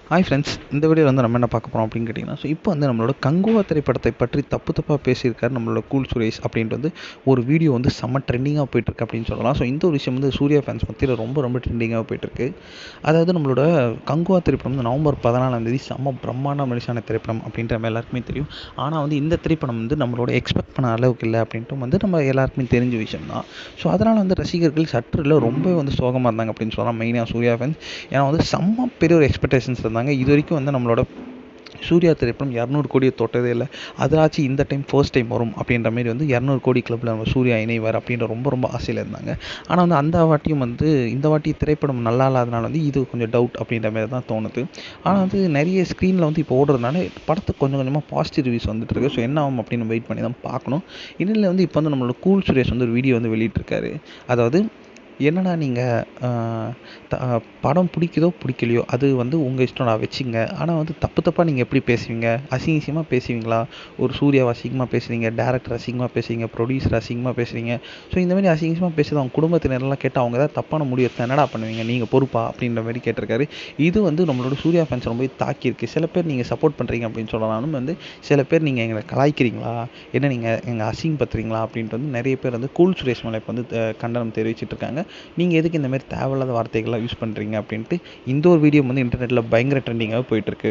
Hi friends, இந்த வீடியோவில் வந்து நம்ம என்ன பார்க்க போகிறோம் அப்படின்னு கேட்டிங்கன்னா, இப்போ வந்து நம்மளோட கங்குவா திரைப்படத்தை பற்றி தப்பாக பேசியிருக்காரு நம்மளோட கூல் சுரேஷ் அப்படின்ட்டு வந்து ஒரு வீடியோ வந்து செம்ம ட்ரெண்டிங்காக போயிட்டுருக்கு அப்படின்னு சொல்லலாம். ஸோ இந்த ஒரு விஷயம் வந்து சூர்யா ஃபேன்ஸ் மத்தியில் ரொம்ப ட்ரெண்டிங்காக போயிட்டுருக்கு. அதாவது நம்மளோட கங்குவா திரைப்படம் வந்து நவம்பர் 14 செம்ம பிரம்மாண்ட மனுஷான திரைப்படம் அப்படின்ற நம்ம எல்லாருக்குமே தெரியும். ஆனால் வந்து இந்த திரைப்படம் வந்து நம்மளோட எக்ஸ்பெக்ட் பண்ண அளவுக்கு இல்லை அப்படின்ட்டு வந்து நம்ம எல்லாருக்குமே தெரிஞ்ச விஷயம் தான். ஸோ அதனால் வந்து ரசிகர்கள் சற்றுல ரொம்ப வந்து சோகமாக இருந்தாங்க அப்படின்னு சொல்லலாம். மெயினாக சூர்யா ஃபேன்ஸ், ஏன்னா வந்து செம்ம பெரிய ஒரு எக்ஸ்பெக்டேஷன்ஸ் இருந்தாங்க. இது வரைக்கும் வந்து நம்மளோட சூர்யா திரைப்படம் 200 கோடியை தொட்டதே இல்லை. அதனாச்சும் இந்த டைம் ஃபர்ஸ்ட் டைம் வரும் அப்படின்ற மாதிரி வந்து 200 கோடி கிளப்பில் நம்ம சூர்யா இணைவார் அப்படின்ற ரொம்ப ஆசையில் இருந்தாங்க. ஆனால் வந்து அந்த வாட்டியும் வந்து இந்த வாட்டி திரைப்படம் நல்லா இல்லாதனால வந்து இது கொஞ்சம் டவுட் அப்படின்ற மாதிரி தான் தோணுது. ஆனால் வந்து நிறைய ஸ்க்ரீனில் வந்து இப்போ ஓடுறதுனால படத்துக்கு கொஞ்சமாக பாசிட்டிவ் ரிவ்யூஸ் வந்துட்டு இருக்கு. ஸோ என்ன ஆகும் அப்படின்னு வெயிட் பண்ணி தான் பார்க்கணும். இதில் வந்து இப்போ வந்து நம்மளோட கூல் சுரேஷ் வந்து ஒரு வீடியோ வந்து வெளியிட்டிருக்காரு. அதாவது, என்னடா நீங்கள் படம் பிடிக்குதோ பிடிக்கலையோ அது வந்து உங்கள் இஷ்டம்டா வச்சுங்க. ஆனால் வந்து தப்பாக நீங்கள் எப்படி பேசுவீங்க? அசிங்கமாக பேசுவீங்களா? ஒரு சூர்யாவை அசிங்கமாக பேசுகிறீங்க, டேரக்டர் அசிங்கமாக பேசுகிறீங்க, ப்ரொடியூசர் அசிங்கமாக பேசுகிறீங்க. ஸோ இந்த மாதிரி அசிங்கமாக பேசுகிறது அவங்க குடும்பத்தினரெல்லாம் கேட்டால் அவங்க ஏதாவது தப்பான முடிவு எடுத்தால் என்னடா பண்ணுவீங்க? நீங்கள் பொறுப்பா? அப்படின்ற மாதிரி கேட்டிருக்காரு. இது வந்து நம்மளோட சூர்யா ஃபேன்ஸ் ரொம்ப தாக்கியிருக்கு. சில பேர் நீங்கள் சப்போர்ட் பண்ணுறீங்க அப்படின்னு சொல்லலாம்னு வந்து சில பேர் நீங்கள் எங்களை கலாய்க்கிறீங்களா? என்ன நீங்கள் எங்களை அசிங்கப்படுத்துறீங்களா? அப்படின்ட்டு வந்து நிறைய பேர் வந்து கூல் சுரேஷ் மேலே இப்போ வந்து கண்டனம் தெரிவிச்சிட்டு இருக்காங்க. நீங்கள் எதுக்கு இந்த மாதிரி தேவையில்லாத வார்த்தைகள்லாம் யூஸ் பண்ணுறீங்க அப்படின்ட்டு இந்த ஒரு வீடியோ வந்து இன்டர்நெட்டில் பயங்கர ட்ரெண்டிங்காக போயிட்டுருக்கு.